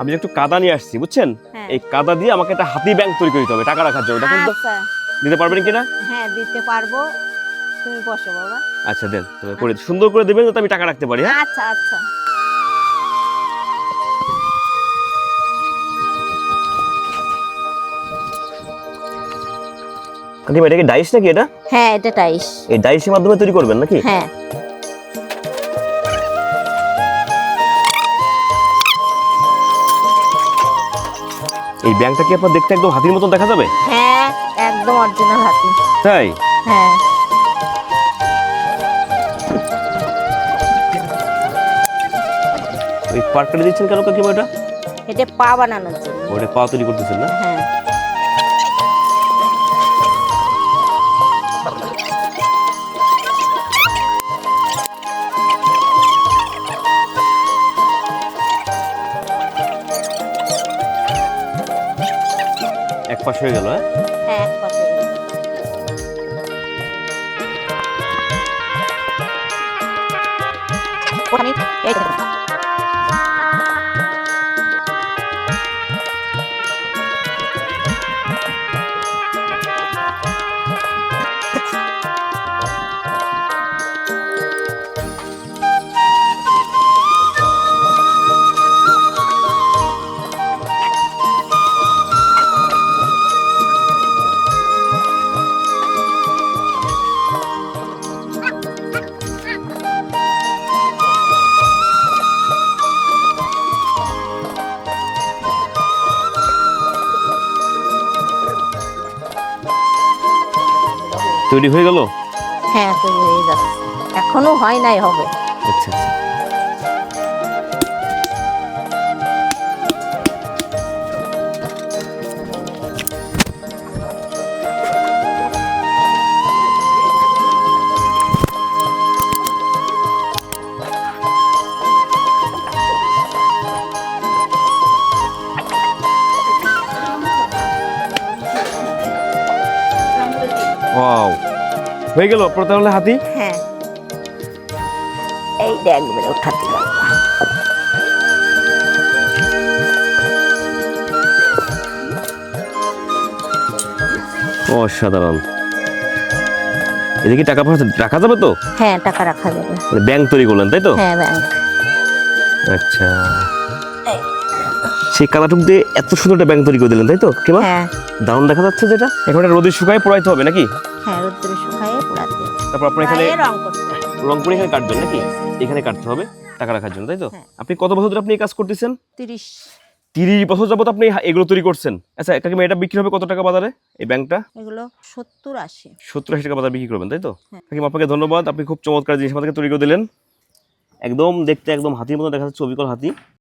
আমি একটু কাদা নিয়ে আসছি বুঝছেন, এই কাদা দিয়ে আমাকে একটা হাতি ব্যাংক তৈরি করতে হবে টাকা রাখার জন্য। দেখুন তো দিতে পারবেন কিনা? হ্যাঁ দিতে পারবো, তুমি বসো বাবা। আচ্ছা দেন, তবে করে সুন্দর করে দিবেন যাতে আমি টাকা রাখতে পারি। হ্যাঁ আচ্ছা আচ্ছা। কাকিমা এটা কি ডাইস নাকি? এটা হ্যাঁ এটা টাইস। এই ডাইসের মাধ্যমে তৈরি করবেন নাকি? হ্যাঁ এই ব্যাংকটা কি আপনার দেখতে একদম হাতির মতন দেখা যাবে? হ্যাঁ একদম অরিজিনাল হাতি। তাই? হ্যাঁ ওই পার্কটা দিচ্ছেন কেন কাকিমা? এটা এটা পা বানানোর জন্য। ওটা পা তৈরি করতেছেন না? হ্যাঁ এক পাশ হয়ে গেল। হ্যাঁ হ্যাঁ এক পাশে। ওখানে এই দেখো। তৈরি হয়ে গেল। হ্যাঁ তৈরি হয়ে যাচ্ছে, এখনো হয় নাই, হবে। আচ্ছা আচ্ছা। ওয়াও, হয়ে গেল আপনার তাহলে হাতি। হ্যাঁ এই দেখ বের উঠাতে পারবো। অসাধারণ। এদিকে টাকা পয়সা রাখা যাবে তো? হ্যাঁ টাকা রাখা যাবে। মানে ব্যাংক তৈরি করলেন তাই তো? হ্যাঁ ব্যাংক। আচ্ছা, সেই কাদাটুক দিয়ে এত সুন্দর একটা ব্যাংক তৈরি করে দিলেন তাই তো কিমা? হ্যাঁ দারুণ দেখা যাচ্ছে যেটা। এখন এটা রোদে শুকায় পোড়াইতে হবে নাকি? হ্যাঁ রোদ্দুরে শুকায়ে পোড়াতে হবে। তারপর আপনার এখানে গায়ে রং করতে হবে। রং করে এখানে কাটবেন নাকি? এখানে কাটতে হবে টাকা রাখার জন্য তাই তো? হ্যাঁ। আপনি কত বছর ধরে আপনি এই কাজ করতেছেন? 30। 30 বছর যাবত আপনি এগুলো তৈরি করছেন। আচ্ছা কাকিমা, এটা বিক্রি হবে কত টাকা বাজারে এই ব্যাংকটা? এগুলো 70-80। 70-80 টাকা বাজারে বিক্রি করবেন তাই তো? হ্যাঁ। কাকিমা আপনাকে ধন্যবাদ, আপনি খুব চমৎকার জিনিস আমাদেরকে তৈরি করে দিলেন। একদম দেখতে একদম হাতির মতো দেখা যাচ্ছে, অবিকল হাতি।